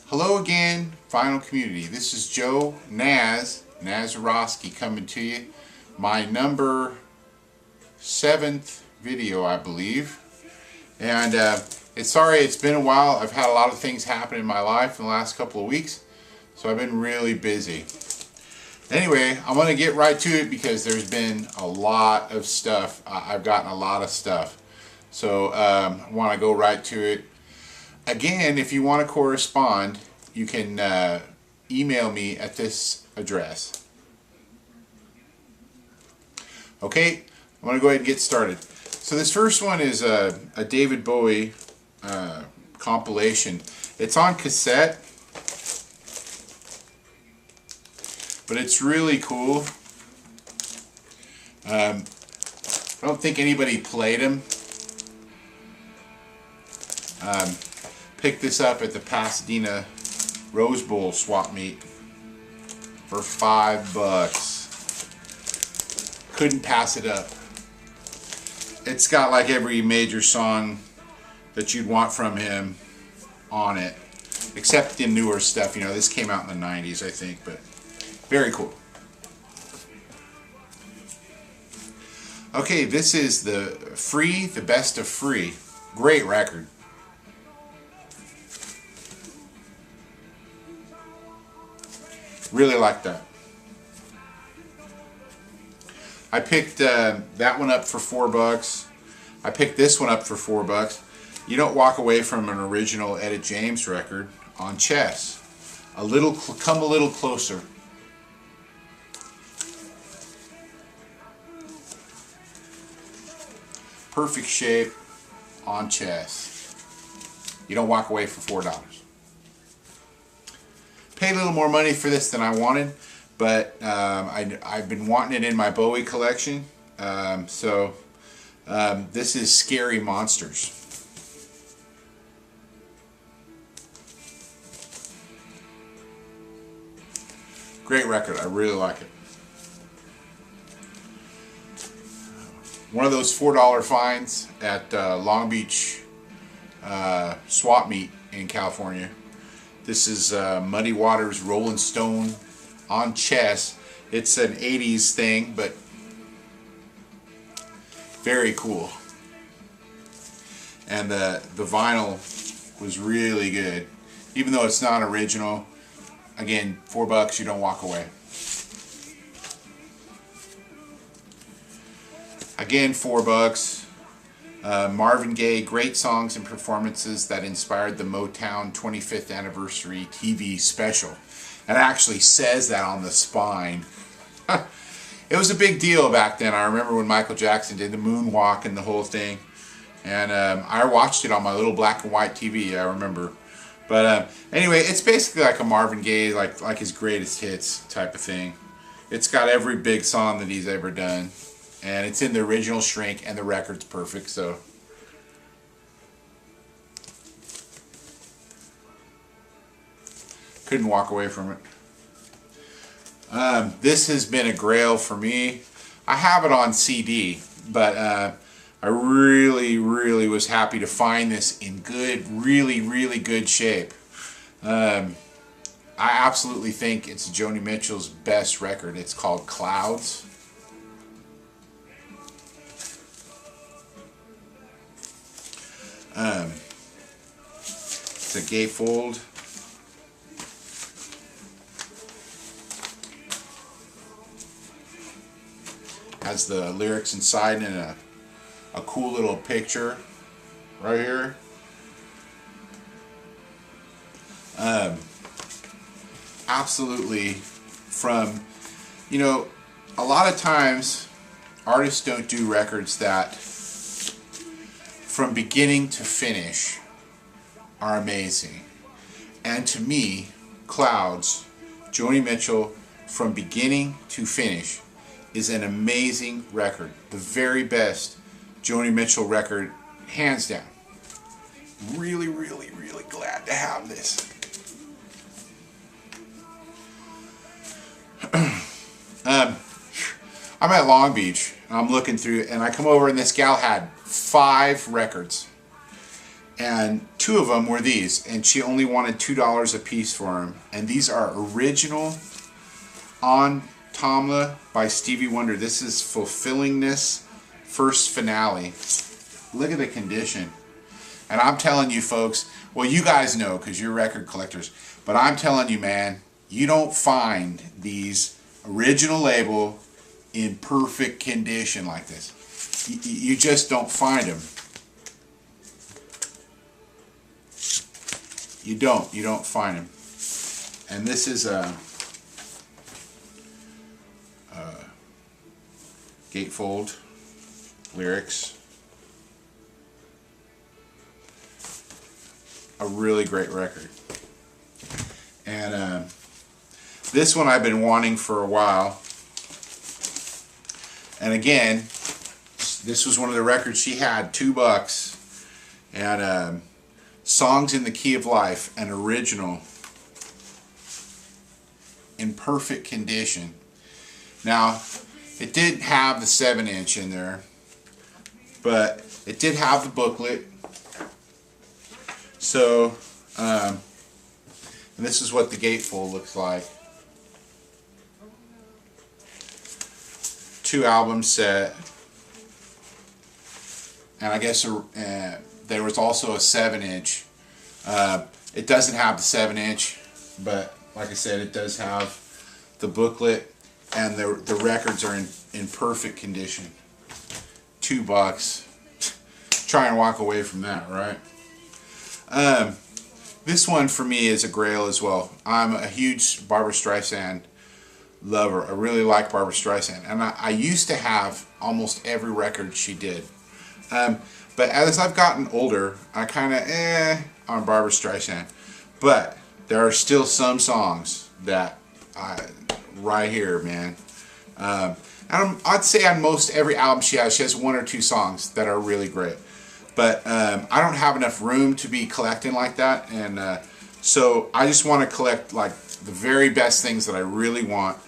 Hello again, Final Community. This is Joe nazZZ coming to you. My number 7th video, I believe. And sorry it's been a while. I've had a lot of things happen in my life in the last couple of weeks, so I've been really busy. Anyway, I'm going to get right to it because there's been a lot of stuff. I've gotten a lot of stuff. So I want to go right to it. Again, if you want to correspond, you can email me at this address. Okay, I'm going to go ahead and get started. So this first one is a David Bowie compilation. It's on cassette, but it's really cool. I don't think anybody played him. Picked this up at the Pasadena Rose Bowl swap meet for $5. Couldn't pass it up. It's got like every major song that you'd want from him on it, except the newer stuff. You know, this came out in the 90s, I think, but very cool. Okay, this is the best of Free. Great record. Really like that. I picked that one up for $4. I picked this one up for $4. You don't walk away from an original Etta James record on Chess. Come a little closer. Perfect shape on Chess. You don't walk away for $4. Paid a little more money for this than I wanted, but I've been wanting it in my Bowie collection. This is Scary Monsters. Great record. I really like it. One of those $4 finds at Long Beach swap meet in California. This is Muddy Waters Rolling Stone on Chess. It's an 80s thing, but very cool. And the vinyl was really good. Even though it's not original, again, $4, you don't walk away. Again, $4. Marvin Gaye, great songs and performances that inspired the Motown 25th anniversary TV special. It actually says that on the spine. It was a big deal back then. I remember when Michael Jackson did the moonwalk and the whole thing. And I watched it on my little black and white TV, I remember. But anyway, it's basically like a Marvin Gaye, like his greatest hits type of thing. It's got every big song that he's ever done. And it's in the original shrink, and the record's perfect, so. Couldn't walk away from it. This has been a grail for me. I have it on CD, but I really was happy to find this in really good shape. I absolutely think it's Joni Mitchell's best record. It's called Clouds. It's a gatefold. Has the lyrics inside and a cool little picture right here. Absolutely from, you know, a lot of times artists don't do records that from beginning to finish are amazing. And to me, Clouds, Joni Mitchell, from beginning to finish, is an amazing record. The very best Joni Mitchell record, hands down. Really glad to have this. I'm at Long Beach. I'm looking through, and I come over, and this gal had 5 records. And two of them were these, and she only wanted $2 a piece for them. And these are original on Tamla by Stevie Wonder. This is Fulfillingness First Finale. Look at the condition. And I'm telling you folks, well, you guys know because you're record collectors, but I'm telling you, man, you don't find these original label in perfect condition like this. You just don't find them. You don't find them. And this is a gatefold lyrics. A really great record. And this one I've been wanting for a while. And again, this was one of the records she had, $2. And Songs in the Key of Life, an original in perfect condition. Now, it didn't have the 7-inch in there, but it did have the booklet. So, and this is what the gatefold looks like. 2-album set. And I guess there was also a 7-inch. It doesn't have the 7-inch, but like I said, it does have the booklet, and the records are in perfect condition. $2. Try and walk away from that, right? This one for me is a grail as well. I'm a huge Barbra Streisand lover. I really like Barbra Streisand, and I used to have almost every record she did. But as I've gotten older, I kind of on Barbra Streisand. But there are still some songs that right here, man. I'd say on most every album she has 1 or 2 songs that are really great. But I don't have enough room to be collecting like that, and so I just want to collect like the very best things that I really want.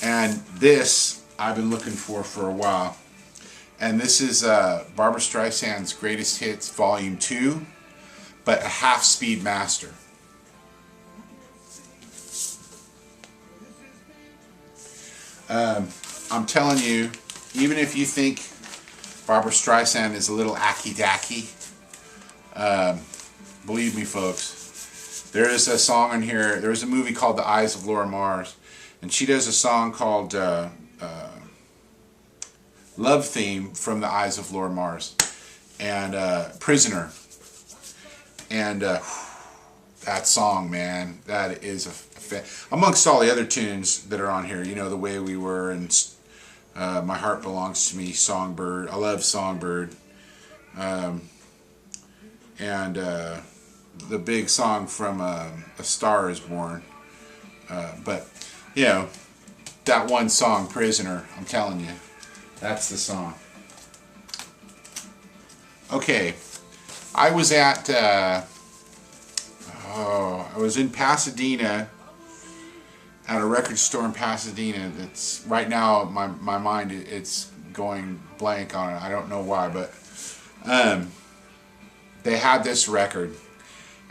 And this I've been looking for a while. And this is Barbra Streisand's Greatest Hits Volume 2, but a half-speed master. I'm telling you, even if you think Barbra Streisand is a little acky-dacky, believe me, folks, there is a song on here. There's a movie called The Eyes of Laura Mars, and she does a song called Love Theme from The Eyes of Laura Mars, and Prisoner. And that song, man, that is amongst all the other tunes that are on here, you know, The Way We Were, and My Heart Belongs to Me, Songbird. I love Songbird. And the big song from A Star Is Born. But, you know, that one song, Prisoner, I'm telling you, that's the song. Okay, I was at, I was in Pasadena, at a record store in Pasadena. That's right now, my mind, it's going blank on it. I don't know why, but they had this record,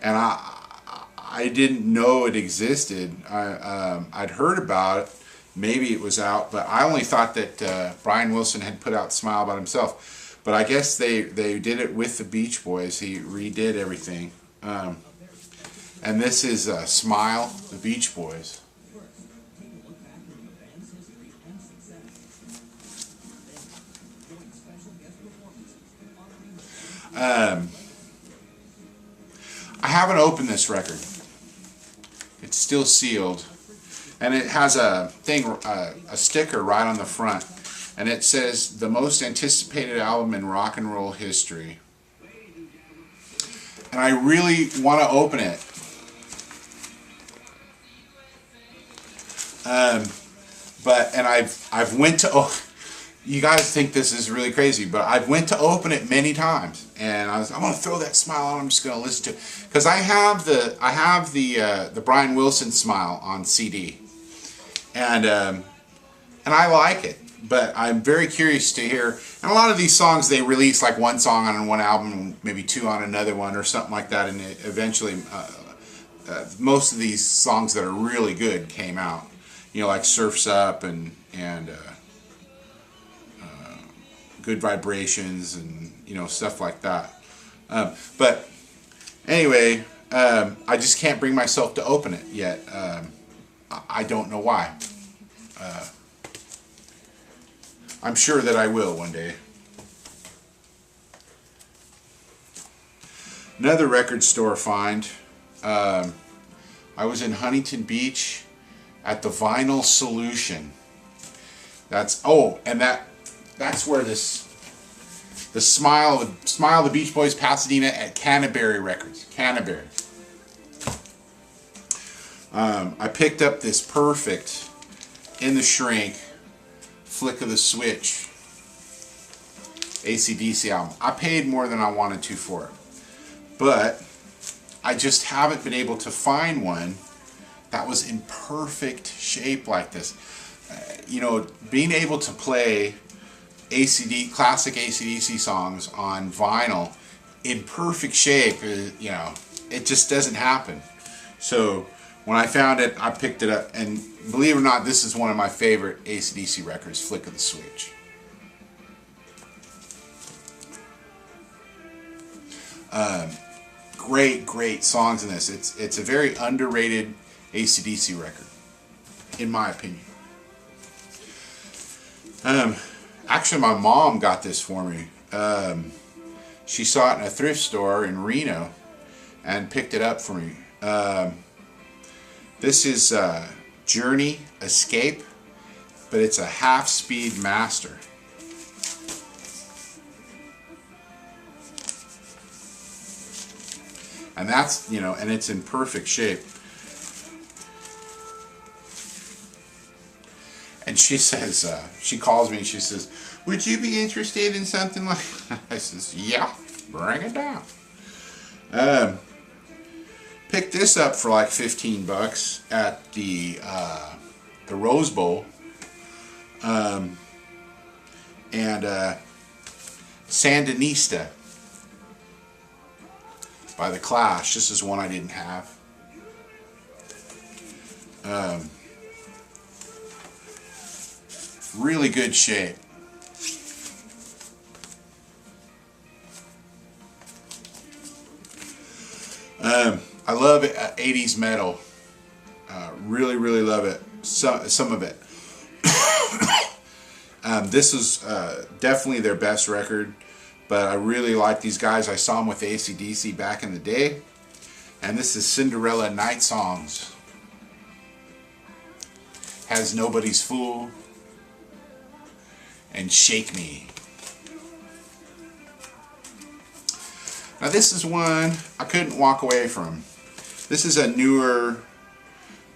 and I didn't know it existed. I'd heard about it. Maybe it was out, but I only thought that Brian Wilson had put out Smile by himself. But I guess they did it with the Beach Boys. He redid everything. And this is Smile, the Beach Boys. I haven't opened this record. It's still sealed. And it has a sticker right on the front, and it says the most anticipated album in rock and roll history. And I really want to open it. And I've went to, you guys think this is really crazy, but I've went to open it many times, and I want to throw that Smile on. I'm just going to listen to it because I have the Brian Wilson Smile on CD. And I like it, but I'm very curious to hear. And a lot of these songs, they release like one song on one album, maybe two on another one, or something like that. And eventually, most of these songs that are really good came out. You know, like Surf's Up and Good Vibrations, and you know, stuff like that. But anyway, I just can't bring myself to open it yet. I don't know why. I'm sure that I will one day. Another record store find. I was in Huntington Beach at the Vinyl Solution. That's that's where the Smile of the Beach Boys Pasadena at Canterbury Records. Canterbury. I picked up this perfect In the Shrink Flick of the Switch AC/DC album. I paid more than I wanted to for it, but I just haven't been able to find one that was in perfect shape like this. You know, being able to play classic AC/DC songs on vinyl in perfect shape, you know, it just doesn't happen. So when I found it, I picked it up, and believe it or not, this is one of my favorite AC/DC records, Flick of the Switch. Great songs in this. It's a very underrated AC/DC record, in my opinion. Actually, my mom got this for me. She saw it in a thrift store in Reno and picked it up for me. This is Journey Escape, but it's a half-speed master. And that's, you know, and it's in perfect shape. And she says, she calls me and she says, "Would you be interested in something like that?" I says, "Yeah, bring it down." Picked this up for like $15 at the Rose Bowl. Sandinista by The Clash. This is one I didn't have. Really good shape. I love it, 80s metal. Really love it. Some of it. This is definitely their best record, but I really like these guys. I saw them with AC/DC back in the day. And this is Cinderella Night Songs. Has Nobody's Fool and Shake Me. Now this is one I couldn't walk away from. This is a newer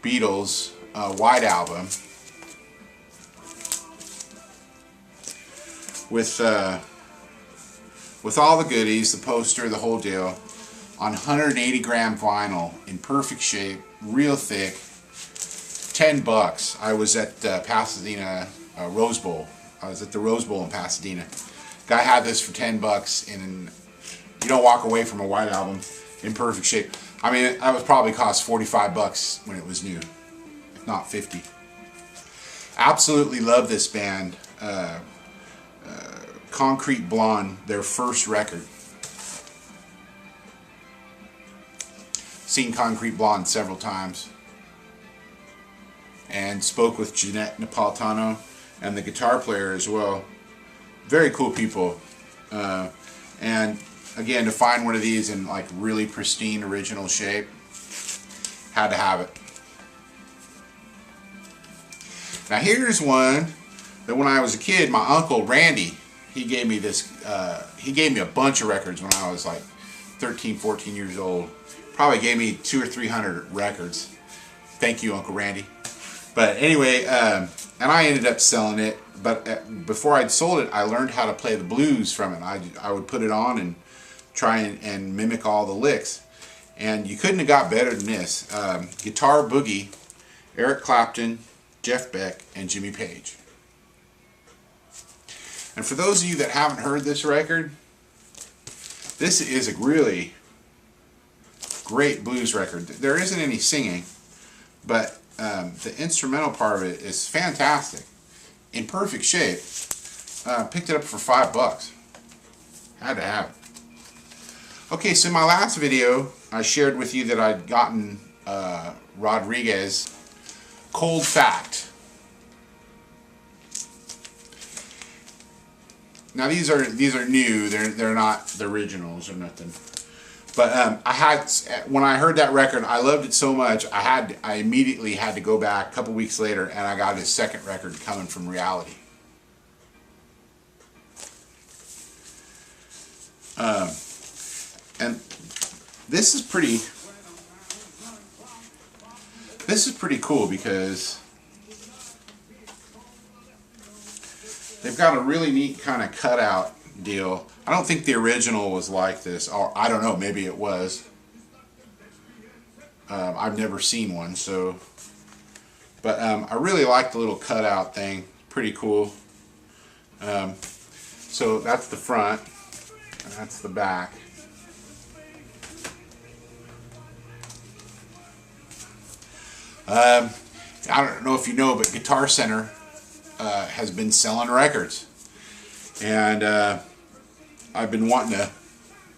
Beatles White Album with all the goodies, the poster, the whole deal, on 180 gram vinyl in perfect shape, real thick. $10. I was at Pasadena Rose Bowl. I was at the Rose Bowl in Pasadena. Guy had this for $10, and you don't walk away from a White Album in perfect shape. I mean, that was probably cost $45 when it was new, if not $50. Absolutely love this band. Concrete Blonde, their first record. Seen Concrete Blonde several times. And spoke with Jeanette Napolitano and the guitar player as well. Very cool people. And again, to find one of these in like really pristine original shape, had to have it. Now here's one that when I was a kid, my uncle Randy, he gave me this, he gave me a bunch of records when I was like 13, 14 years old. Probably gave me 200 or 300 records. Thank you, Uncle Randy. But anyway, and I ended up selling it. But before I'd sold it, I learned how to play the blues from it. I would put it on and try and mimic all the licks. And you couldn't have got better than this. Guitar Boogie, Eric Clapton, Jeff Beck, and Jimmy Page. And for those of you that haven't heard this record, this is a really great blues record. There isn't any singing, but the instrumental part of it is fantastic, in perfect shape. Picked it up for $5. Had to have it. Okay, so in my last video, I shared with you that I'd gotten Rodriguez Cold Fact. Now these are new. They're not the originals or nothing. But when I heard that record, I loved it so much. I immediately had to go back a couple weeks later, and I got his second record, Coming from Reality. And this is pretty cool because they've got a really neat kind of cutout deal. I don't think the original was like this, or I don't know, maybe it was. I've never seen one, so. But I really like the little cutout thing. Pretty cool. So that's the front, and that's the back. I don't know if you know, but Guitar Center has been selling records, and I've been wanting to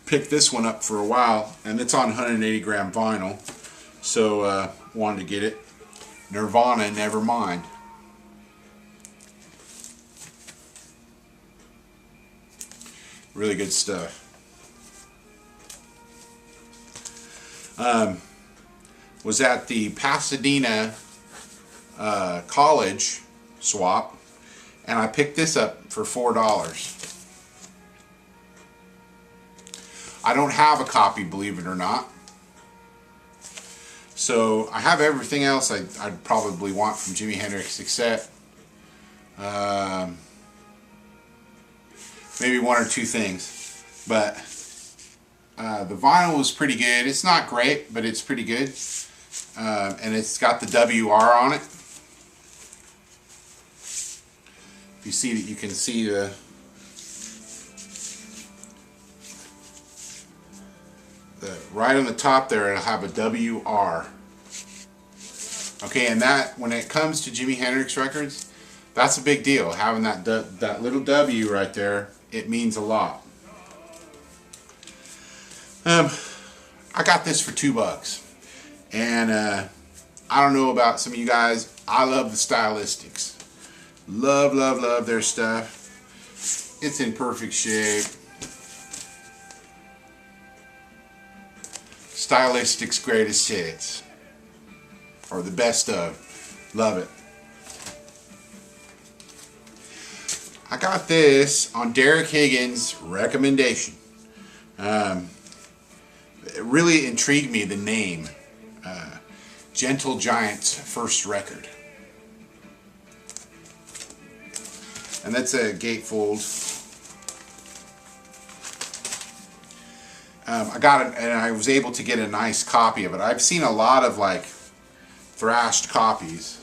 pick this one up for a while, and it's on 180 gram vinyl, so wanted to get it. Nirvana, Nevermind. Really good stuff. Was at the Pasadena college swap, and I picked this up for $4. I don't have a copy, believe it or not. So I have everything else I'd probably want from Jimi Hendrix, except maybe one or two things. But the vinyl is pretty good. It's not great, but it's pretty good. And it's got the WR on it. If you see that, you can see the right on the top there. It'll have a WR. Okay, and that, when it comes to Jimi Hendrix records, that's a big deal. Having that little W right there, it means a lot. I got this for $2, and I don't know about some of you guys. I love the Stylistics. Love, love, love their stuff. It's in perfect shape. Stylistics greatest hits, or the best of. Love it. I got this on Derek Higgins' recommendation. It really intrigued me, the name. Gentle Giant's first record. And that's a gatefold. I got it, and I was able to get a nice copy of it. I've seen a lot of like thrashed copies.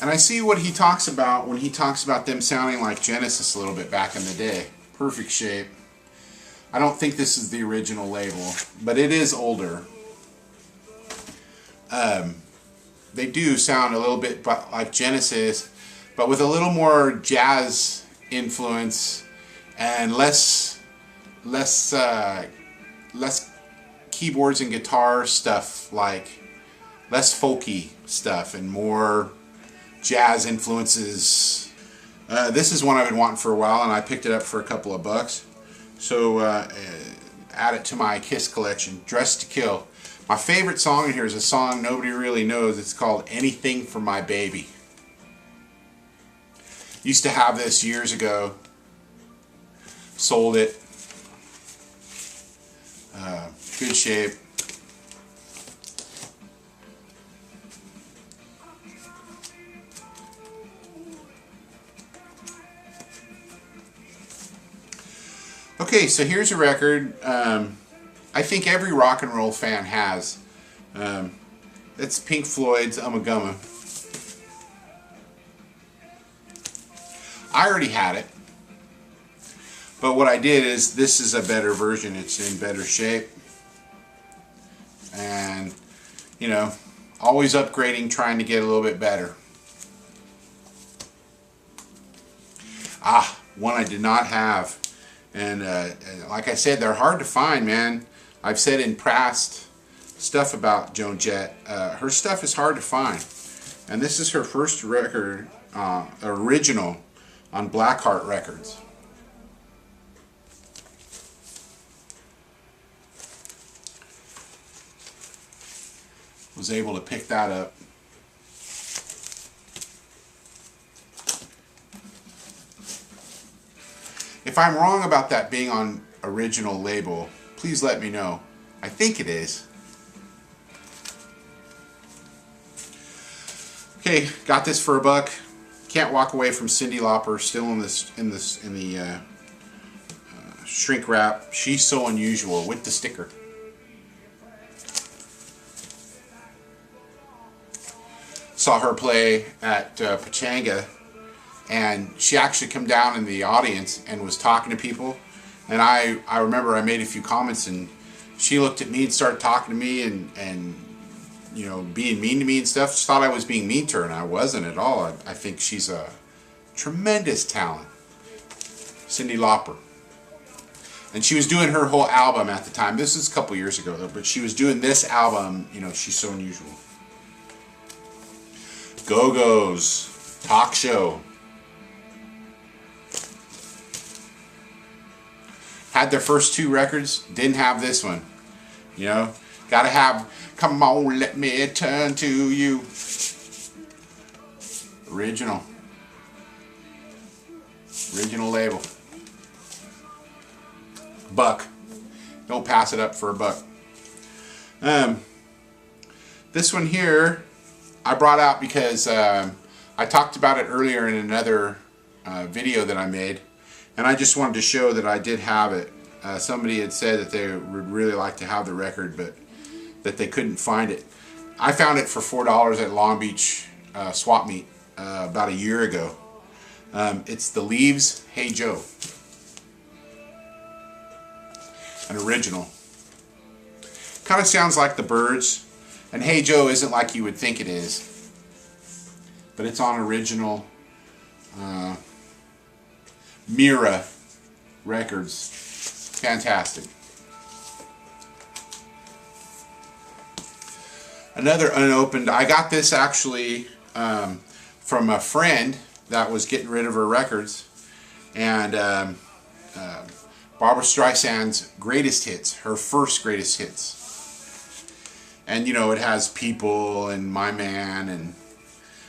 And I see what he talks about when he talks about them sounding like Genesis a little bit back in the day. Perfect shape. I don't think this is the original label, but it is older. They do sound a little bit like Genesis, but with a little more jazz influence and less keyboards and guitar stuff, like less folky stuff and more jazz influences. This is one I've been wanting for a while, and I picked it up for a couple of bucks. So add it to my Kiss collection. Dressed to Kill. My favorite song in here is a song nobody really knows. It's called Anything for My Baby. Used to have this years ago. Sold it. Good shape. Okay, so here's a record I think every rock and roll fan has. It's Pink Floyd's Ummagumma. I already had it, but what I did is, this is a better version. It's in better shape, and you know, always upgrading, trying to get a little bit better. One I did not have, and like I said, they're hard to find, man. I've said in past stuff about Joan Jett, her stuff is hard to find, and this is her first record, original, on Blackheart Records. Was able to pick that up. If I'm wrong about that being on original label, please let me know. I think it is. Okay, got this for $1. Can't walk away from Cyndi Lauper. Still in the shrink wrap. She's So Unusual with the sticker. Saw her play at Pachanga, and she actually come down in the audience and was talking to people. And I remember I made a few comments, and she looked at me and started talking to me and you know, being mean to me and stuff. She thought I was being mean to her, and I wasn't at all. I think she's a tremendous talent, Cyndi Lauper. And she was doing her whole album at the time. This is a couple years ago, though, but she was doing this album, you know, She's So Unusual. Go-Go's Talk Show. Had their first 2 records, didn't have this one. You know, gotta have Come On Let Me Turn to You. Original label. $1. Don't pass it up for $1. This one here I brought out because I talked about it earlier in another video that I made, and I just wanted to show that I did have it. Somebody had said that they would really like to have the record, but that they couldn't find it. I found it for $4 at Long Beach swap meet about a year ago. It's The Leaves' Hey Joe. An original. Kind of sounds like the Byrds. And Hey Joe isn't like you would think it is, but it's on original Mira Records. Fantastic. Another unopened. I got this actually from a friend that was getting rid of her records, and Barbra Streisand's greatest hits, her first greatest hits. And you know, it has People and My Man, and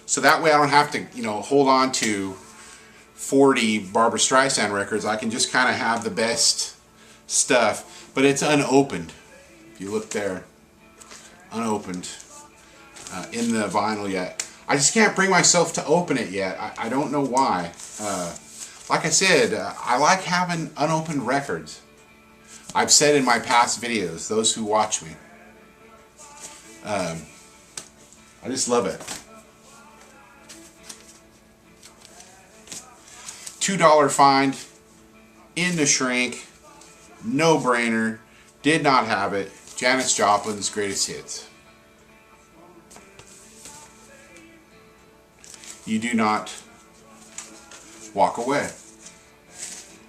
so that way I don't have to, you know, hold on to 40 Barbra Streisand records. I can just kind of have the best stuff, but it's unopened. If you look there, unopened in the vinyl yet. I just can't bring myself to open it yet. I don't know why. Like I said, I like having unopened records. I've said in my past videos, those who watch me. I just love it. $2 find in the shrink, no brainer. Did not have it. Janis Joplin's greatest hits. You do not walk away.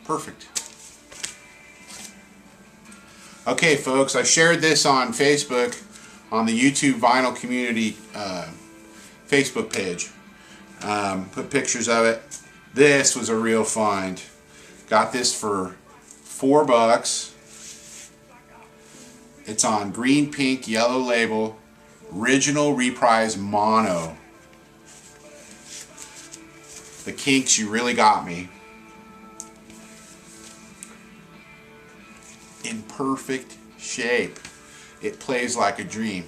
Perfect. Okay, folks, I shared this on Facebook, on the YouTube Vinyl Community Facebook page. Put pictures of it. This was a real find. Got this for $4. It's on green, pink, yellow label. Original reprise mono. The Kinks, You Really Got Me. In perfect shape. It plays like a dream.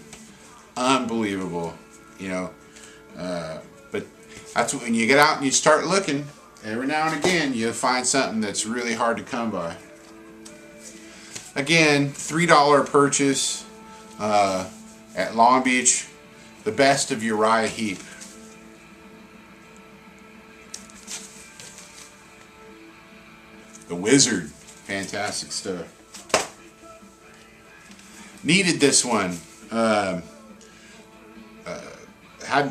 Unbelievable. You know, but that's when you get out and you start looking, every now and again you'll find something that's really hard to come by. Again, $3 purchase at Long Beach. The best of Uriah Heep. The Wizard. Fantastic stuff. Needed this one.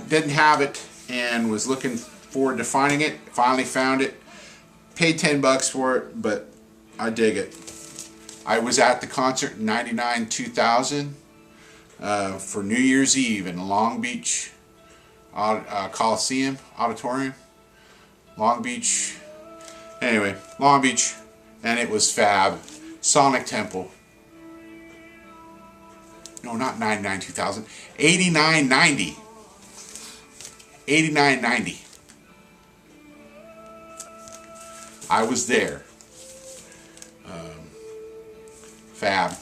Didn't have it and was looking forward to finding it. Finally found it. Paid $10 for it, but I dig it. I was at the concert in '99, 2000 for New Year's Eve in Long Beach Coliseum Auditorium. Long Beach. Anyway, Long Beach, and it was fab. Sonic Temple. No, not 99, 2000. 89, 90. 89, 90. I was there. Fab.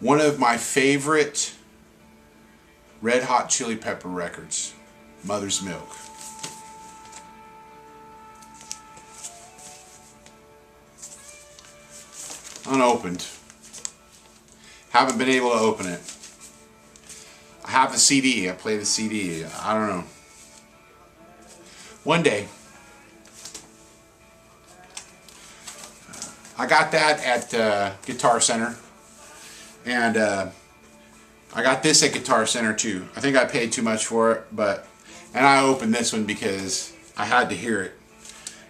One of my favorite Red Hot Chili Pepper records, Mother's Milk. Unopened. Haven't been able to open it. I have the CD. I play the CD. I don't know. One day. I got that at Guitar Center. And I got this at Guitar Center too. I think I paid too much for it, and I opened this one because I had to hear it.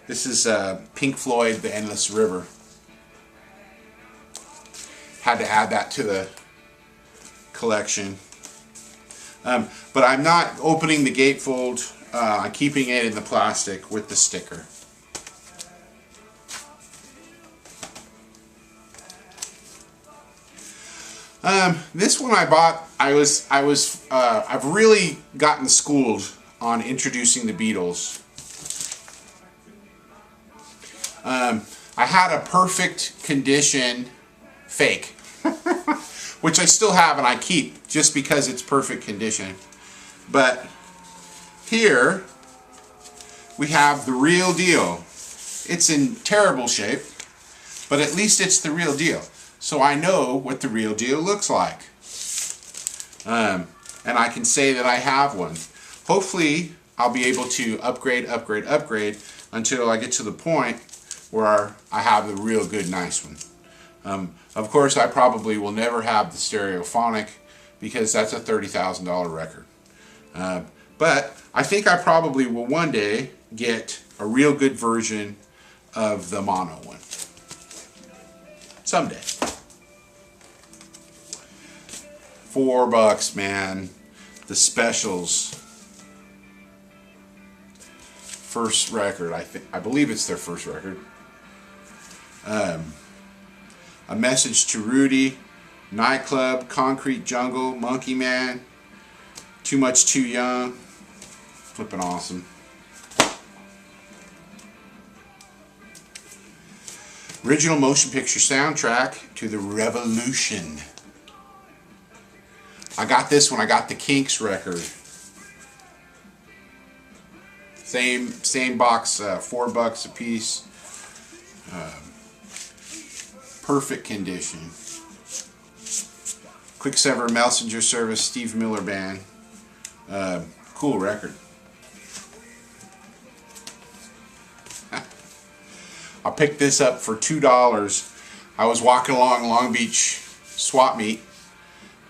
This is Pink Floyd, The Endless River. Had to add that to the collection. But I'm not opening the gatefold. I'm keeping it in the plastic with the sticker. This one I bought. I've really gotten schooled on introducing the Beatles. I had a perfect condition fake, which I still have and I keep just because it's perfect condition. But here we have the real deal. It's in terrible shape, but at least it's the real deal. So I know what the real deal looks like. And I can say that I have one. Hopefully I'll be able to upgrade until I get to the point where I have the real good nice one. Of course I probably will never have the Stereophonic because that's a $30,000 record. But I think I probably will one day get a real good version of the mono one. Someday. $4, man. The Specials. First record. I believe it's their first record. A Message to Rudy. Nightclub. Concrete Jungle. Monkey Man. Too Much Too Young. Flippin' awesome. Original motion picture soundtrack to The Revolution. I got this one. I got the Kinks record. Same box, $4 a piece. Perfect condition. Quicksilver Messenger Service, Steve Miller Band. Cool record. I picked this up for $2. I was walking along Long Beach swap meet.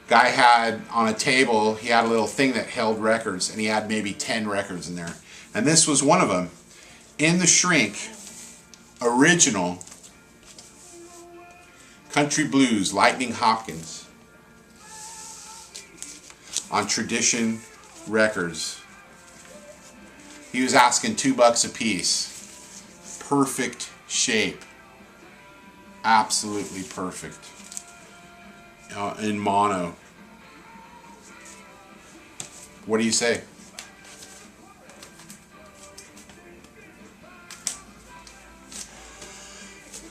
Guy had on a table, he had a little thing that held records, and he had maybe 10 records in there. And this was one of them. In the Shrink, original Country Blues, Lightning Hopkins, on Tradition Records. He was asking $2 a piece. Perfect shape. Absolutely perfect. In mono. What do you say?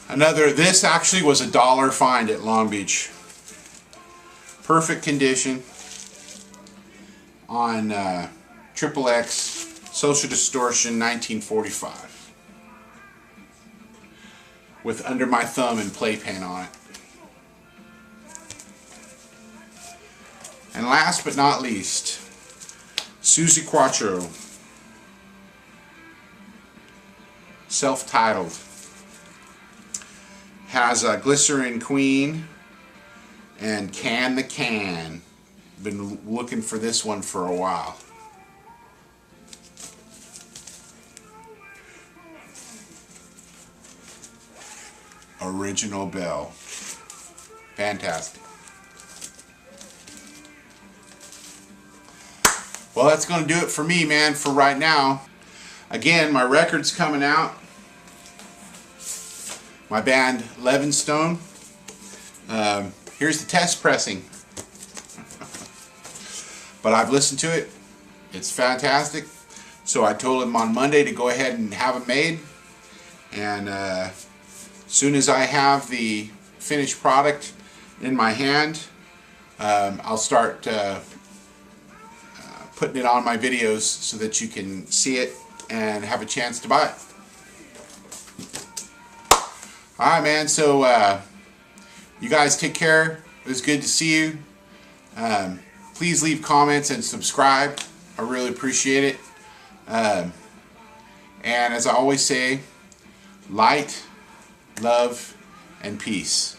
This actually was $1 find at Long Beach. Perfect condition on XXX Social Distortion 1945. with under my thumb and playpen on it. And last but not least, Suzy Quattro, self-titled, has a Glycerin Queen and Can the Can. Been looking for this one for a while. Original bell. Fantastic. Well, that's going to do it for me, man, for right now. Again, my record's coming out. My band, Levinstone. Here's the test pressing. But I've listened to it. It's fantastic. So I told him on Monday to go ahead and have it made. And as soon as I have the finished product in my hand, I'll start putting it on my videos so that you can see it and have a chance to buy it. Alright, man, so you guys take care. It was good to see you. Please leave comments and subscribe. I really appreciate it. And as I always say, light, love, and peace.